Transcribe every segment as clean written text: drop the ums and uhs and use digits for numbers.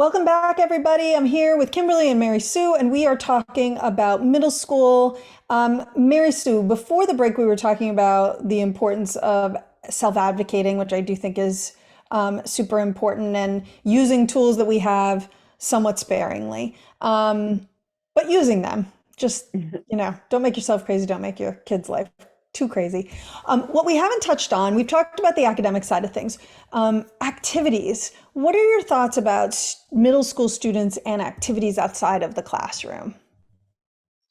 Welcome back, everybody. I'm here with Kimberly and Mary Sue, and we are talking about middle school. Mary Sue, before the break, we were talking about the importance of self-advocating, which I do think is super important, and using tools that we have somewhat sparingly, but using them. Just, don't make yourself crazy. Don't make your kids' life too crazy. What we haven't touched on, we've talked about the academic side of things. Activities. What are your thoughts about middle school students and activities outside of the classroom?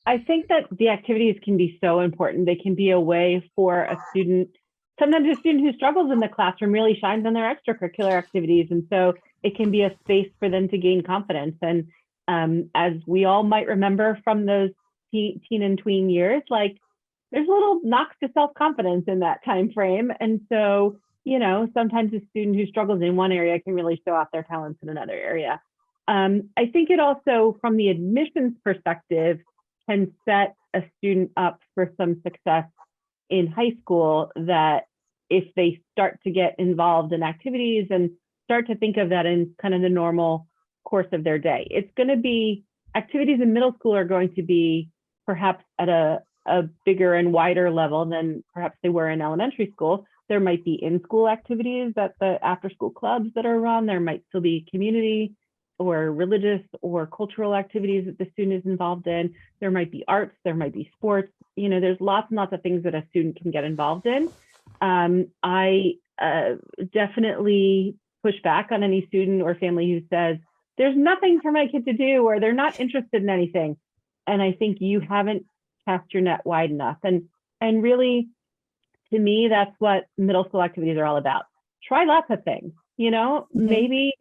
I think that the activities can be so important. They can be a way for a student, sometimes a student who struggles in the classroom really shines on their extracurricular activities. And so it can be a space for them to gain confidence. And as we all might remember from those teen and tween years, like there's little knocks to self-confidence in that time frame. And so, sometimes a student who struggles in one area can really show off their talents in another area. I think it also, from the admissions perspective, can set a student up for some success in high school, that if they start to get involved in activities and start to think of that in kind of the normal course of their day. It's going to be activities in middle school are going to be perhaps at a bigger and wider level than perhaps they were in elementary school. There might be in-school activities at the after-school clubs that are run. There might still be community or religious or cultural activities that the student is involved in. There might be arts, there might be sports. There's lots and lots of things that a student can get involved in. I definitely push back on any student or family who says, there's nothing for my kid to do, or they're not interested in anything. And I think you haven't cast your net wide enough. And really, to me, that's what middle school activities are all about. Try lots of things, maybe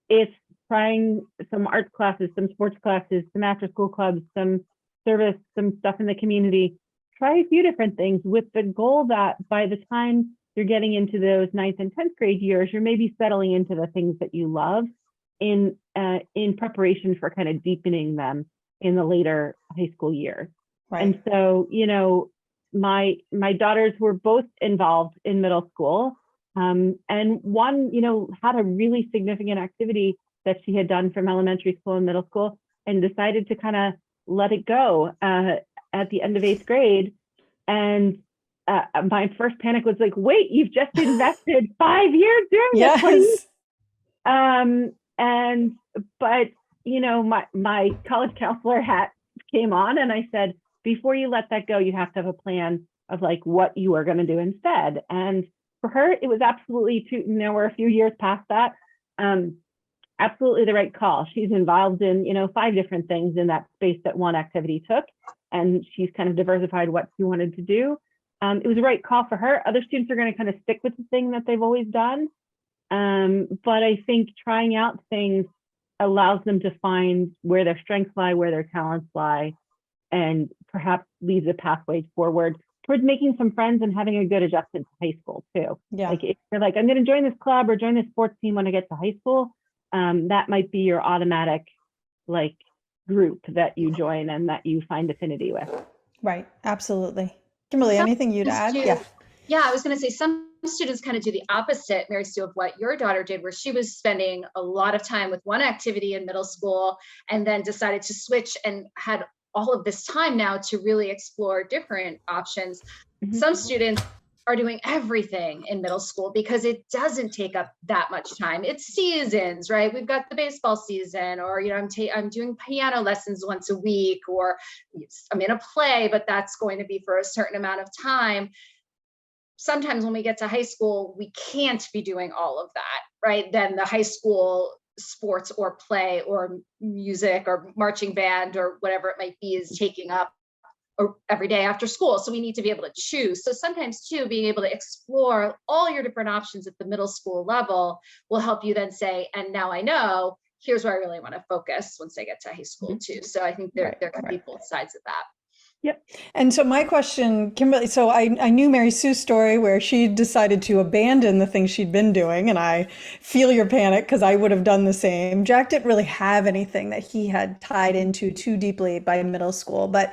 it's trying some arts classes, some sports classes, some after school clubs, some service, some stuff in the community. Try a few different things with the goal that by the time you're getting into those 9th and 10th grade years, you're maybe settling into the things that you love in preparation for kind of deepening them in the later high school years. Right. And so, my daughters were both involved in middle school. And one, had a really significant activity that she had done from elementary school and middle school, and decided to kind of let it go at the end of 8th grade. And my first panic was like, wait, you've just invested 5 years doing this. Yes. But my college counselor hat came on, and I said, before you let that go, you have to have a plan of like what you are going to do instead. And for her, it was absolutely we're a few years past that. Absolutely the right call. She's involved in, 5 different things in that space that one activity took, and she's kind of diversified what she wanted to do. It was the right call for her. Other students are going to kind of stick with the thing that they've always done. But I think trying out things allows them to find where their strengths lie, where their talents lie, and perhaps leads a pathway forward towards making some friends and having a good adjustment to high school too. Yeah. Like if you're like, I'm going to join this club or join this sports team when I get to high school, that might be your automatic group that you join and that you find affinity with. Right. Absolutely. Kimberly, anything you'd add? Yeah, I was going to say some students kind of do the opposite, Mary Sue, of what your daughter did, where she was spending a lot of time with one activity in middle school and then decided to switch and had all of this time now to really explore different options. Mm-hmm. Some students are doing everything in middle school because it doesn't take up that much time. It's seasons, right? We've got the baseball season, or I'm doing piano lessons once a week, or I'm in a play, but that's going to be for a certain amount of time. Sometimes when we get to high school, we can't be doing all of that, right? Then the high school sports or play or music or marching band or whatever it might be is taking up every day after school. So we need to be able to choose. So sometimes too, being able to explore all your different options at the middle school level will help you then say, and now I know, here's where I really want to focus once I get to high school too. So I think there can be both sides of that. Yep. And so my question, Kimberly, so I knew Mary Sue's story where she decided to abandon the things she'd been doing, and I feel your panic because I would have done the same. Jack didn't really have anything that he had tied into too deeply by middle school, but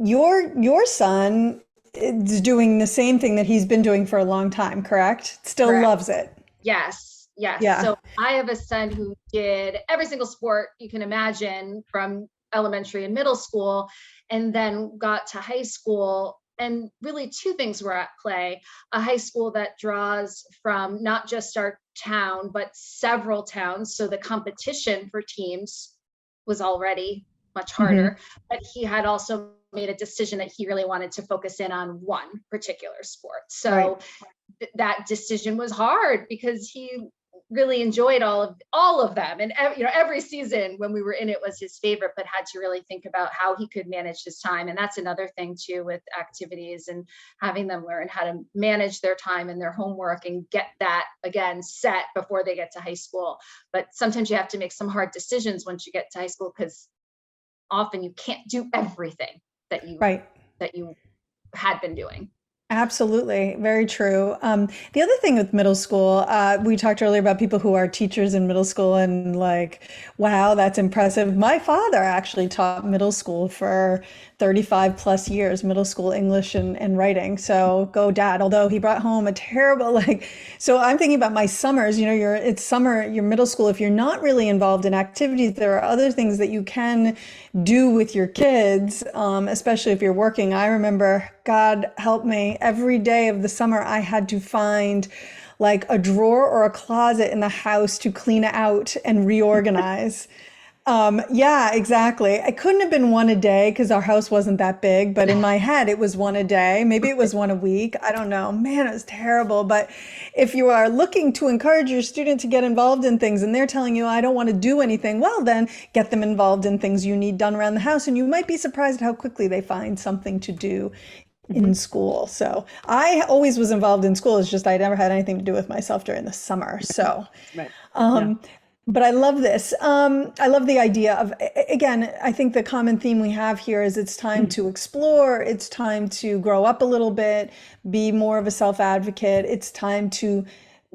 your son is doing the same thing that he's been doing for a long time, correct? Still Correct. Loves it. Yes. Yes. Yeah. So I have a son who did every single sport you can imagine from elementary and middle school, and then got to high school. And really, two things were at play: a high school that draws from not just our town, but several towns. So the competition for teams was already much Mhm. harder. But he had also made a decision that he really wanted to focus in on one particular sport. Right. So that decision was hard because he really enjoyed all of them, and every season when we were in it was his favorite, but had to really think about how he could manage his time. And that's another thing too with activities, and having them learn how to manage their time and their homework and get that again set before they get to high school. But sometimes you have to make some hard decisions once you get to high school, because often you can't do everything that you Right. that you had been doing. Absolutely, very true. The other thing with middle school, we talked earlier about people who are teachers in middle school, and like, wow, that's impressive. My father actually taught middle school for 35 plus years, middle school English and writing. So go dad, although he brought home a terrible, like, so I'm thinking about my summers, it's summer, your middle school. If you're not really involved in activities, there are other things that you can do with your kids, especially if you're working. I remember, God help me, every day of the summer, I had to find like a drawer or a closet in the house to clean out and reorganize. Yeah, exactly. I couldn't have been one a day because our house wasn't that big, but in my head, it was one a day. Maybe it was one a week. I don't know. Man, it was terrible. But if you are looking to encourage your student to get involved in things and they're telling you, I don't want to do anything, well, then get them involved in things you need done around the house. And you might be surprised how quickly they find something to do in Mhm. school. So I always was involved in school. It's just I never had anything to do with myself during the summer. So. Right. Yeah. Um, but I love this. I love the idea of, again, I think the common theme we have here is it's time to explore, it's time to grow up a little bit, be more of a self-advocate, it's time to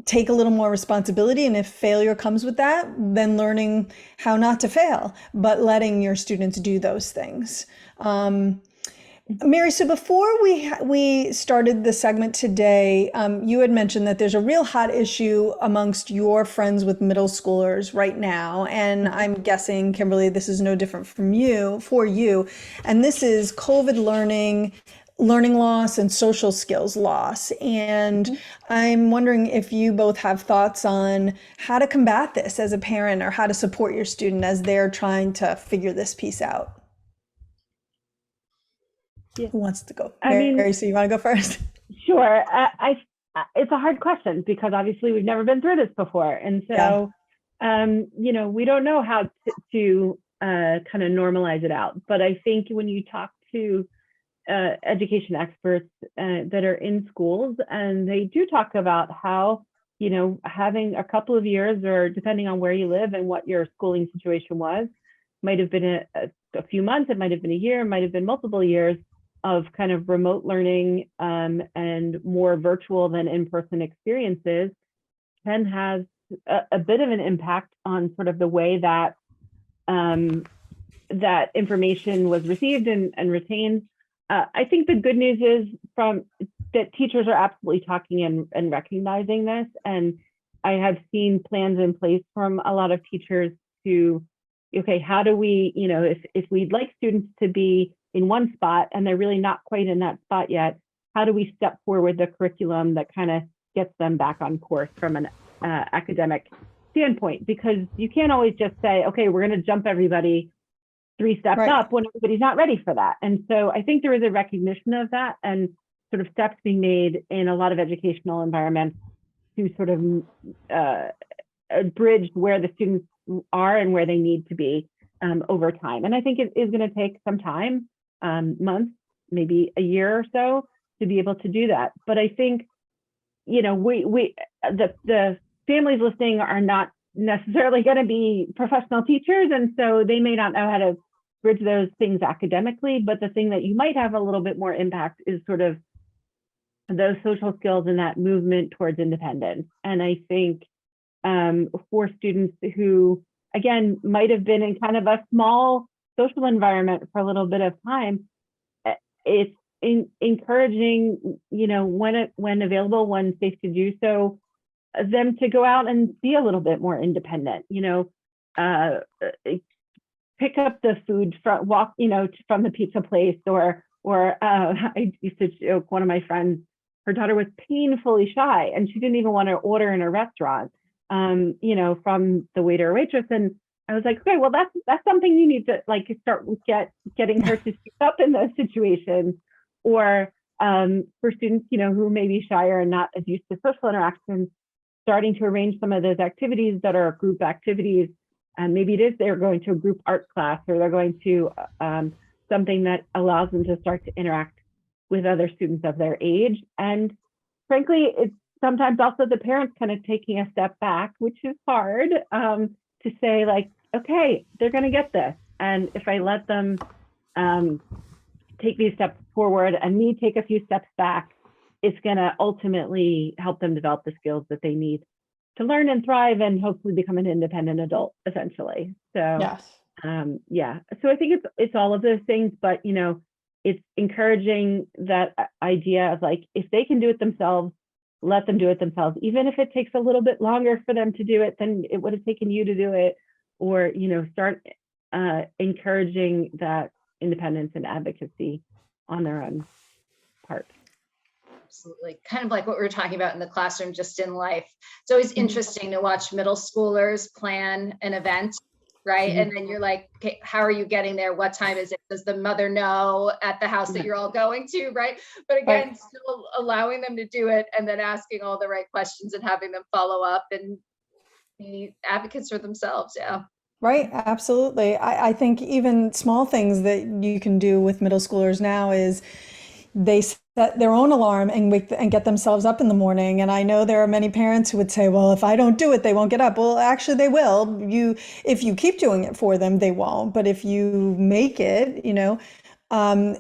take a little more responsibility. And if failure comes with that, then learning how not to fail, but letting your students do those things. Mary, so before we started the segment today, you had mentioned that there's a real hot issue amongst your friends with middle schoolers right now, and I'm guessing, Kimberly, this is no different for you, and this is COVID learning loss and social skills loss. And I'm wondering if you both have thoughts on how to combat this as a parent or how to support your student as they're trying to figure this piece out. Yeah. Who wants to go? I mean, Mary, so you want to go first? sure. It's a hard question because obviously we've never been through this before, and Yeah. so we don't know how to kind of normalize it out. But I think when you talk to education experts that are in schools, and they do talk about how having a couple of years, or depending on where you live and what your schooling situation was, might have been a few months, it might have been a year, it might have been multiple years of kind of remote learning and more virtual than in-person experiences, can have a bit of an impact on sort of the way that that information was received and retained. I think the good news is that teachers are absolutely talking and recognizing this. And I have seen plans in place from a lot of teachers to, okay, how do we, if we'd like students to be in one spot and they're really not quite in that spot yet, how do we step forward the curriculum that kind of gets them back on course from an academic standpoint? Because you can't always just say, okay, we're going to jump everybody 3 steps Right. up when everybody's not ready for that. And so I think there is a recognition of that, and sort of steps being made in a lot of educational environments to sort of bridge where the students are and where they need to be over time. And I think it is going to take some time, months, maybe a year or so, to be able to do that. But I think, the families listening are not necessarily going to be professional teachers, and so they may not know how to bridge those things academically. But the thing that you might have a little bit more impact is sort of those social skills and that movement towards independence. And I think for students who, again, might have been in kind of a small social environment for a little bit of time, it's encouraging, when available, when safe to do so, them to go out and be a little bit more independent, uh, pick up the food from from the pizza place, or I used to joke, one of my friends, her daughter was painfully shy and she didn't even want to order in a restaurant, from the waiter or waitress. And I was like, okay, well, that's something you need to like start getting her to speak up in those situations. Or for students, who may be shyer and not as used to social interactions, starting to arrange some of those activities that are group activities. And maybe it is they're going to a group art class, or they're going to something that allows them to start to interact with other students of their age. And frankly, it's sometimes also the parents kind of taking a step back, which is hard, to say like, okay, they're going to get this. And if I let them take these steps forward and me take a few steps back, it's going to ultimately help them develop the skills that they need to learn and thrive and hopefully become an independent adult essentially. So Yes. So I think it's all of those things, but it's encouraging that idea of like, if they can do it themselves, let them do it themselves, even if it takes a little bit longer for them to do it than it would have taken you to do it, or start encouraging that independence and advocacy on their own part. Absolutely. Kind of like what we were talking about in the classroom, just in life. It's always interesting to watch middle schoolers plan an event, right? Mhm. And then you're like, okay, how are you getting there? What time is it? Does the mother know at the house that you're all going to, right? But again, still allowing them to do it and then asking all the right questions and having them follow up and be advocates for themselves. Yeah. Right, absolutely. I think even small things that you can do with middle schoolers now is they set their own alarm and get themselves up in the morning. And I know there are many parents who would say, well, if I don't do it, they won't get up. Well, actually they will. If you keep doing it for them, they won't. But if you make it, um,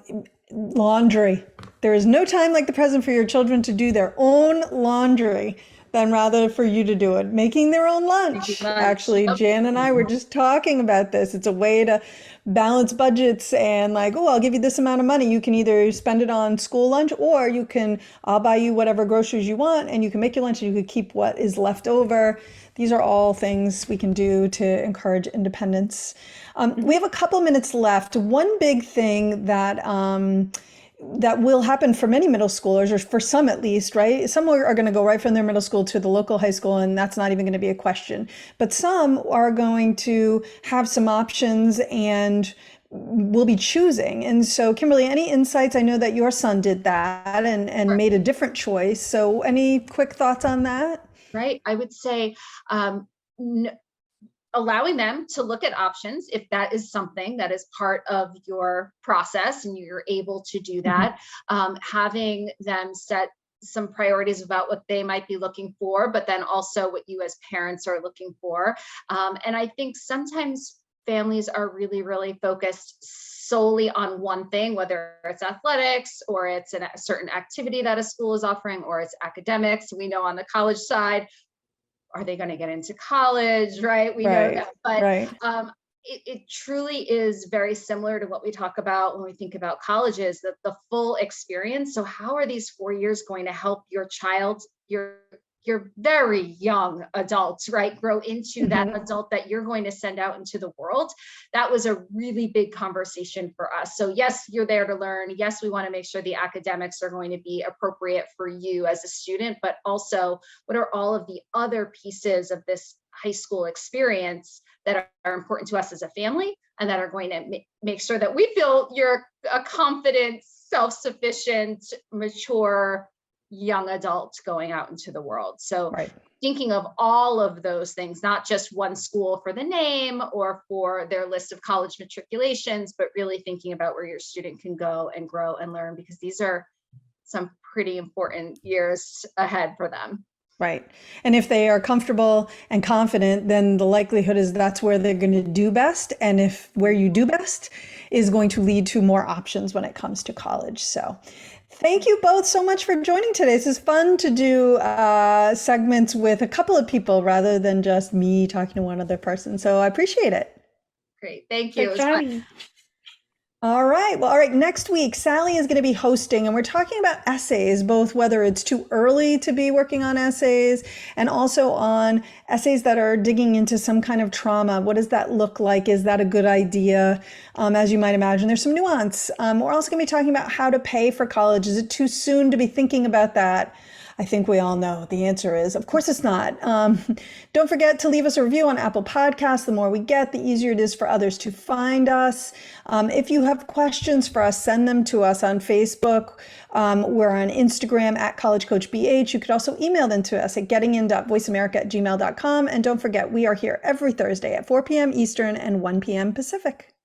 laundry. There is no time like the present for your children to do their own laundry than rather for you to do it. Making their own lunch. Lunch. Actually, Yep. Jan and I were just talking about this. It's a way to balance budgets and like, oh, I'll give you this amount of money. You can either spend it on school lunch or I'll buy you whatever groceries you want and you can make your lunch and you can keep what is left over. These are all things we can do to encourage independence. We have a couple minutes left. One big thing that will happen for many middle schoolers, or for some at least, right? Some are going to go right from their middle school to the local high school, and that's not even going to be a question. But some are going to have some options and will be choosing. And so, Kimberly, any insights? I know that your son did that and made a different choice. So any quick thoughts on that? Right. I would say allowing them to look at options if that is something that is part of your process and you're able to do that. Having them set some priorities about what they might be looking for, but then also what you as parents are looking for. And I think sometimes families are really, really focused solely on one thing, whether it's athletics or it's a certain activity that a school is offering or it's academics. We know on the college side, are they going to get into college, right? We know that, but it truly is very similar to what we talk about when we think about colleges, that the full experience. So how are these 4 years going to help your child, your very young adults, right, grow into that adult that you're going to send out into the world? That was a really big conversation for us. So yes, you're there to learn. Yes, we want to make sure the academics are going to be appropriate for you as a student, but also what are all of the other pieces of this high school experience that are important to us as a family and that are going to make sure that we feel you're a confident, self-sufficient, mature young adult going out into the world. So thinking of all of those things, not just one school for the name or for their list of college matriculations, but really thinking about where your student can go and grow and learn, because these are some pretty important years ahead for them. Right. And if they are comfortable and confident, then the likelihood is that's where they're going to do best. And if where you do best is going to lead to more options when it comes to college. So thank you both so much for joining today. This is fun to do segments with a couple of people rather than just me talking to one other person. So I appreciate it. Great. Thank you. It was fun. All right. Well, all right. Next week, Sally is going to be hosting, and we're talking about essays, both whether it's too early to be working on essays and also on essays that are digging into some kind of trauma. What does that look like? Is that a good idea? As you might imagine, there's some nuance. We're also going to be talking about how to pay for college. Is it too soon to be thinking about that? I think we all know the answer is, of course it's not. Don't forget to leave us a review on Apple Podcasts. The more we get, the easier it is for others to find us. If you have questions for us, send them to us on Facebook. We're on Instagram at collegecoachbh. You could also email them to us at gettingin.voiceamerica@gmail.com. And don't forget, we are here every Thursday at 4 p.m. Eastern and 1 p.m. Pacific.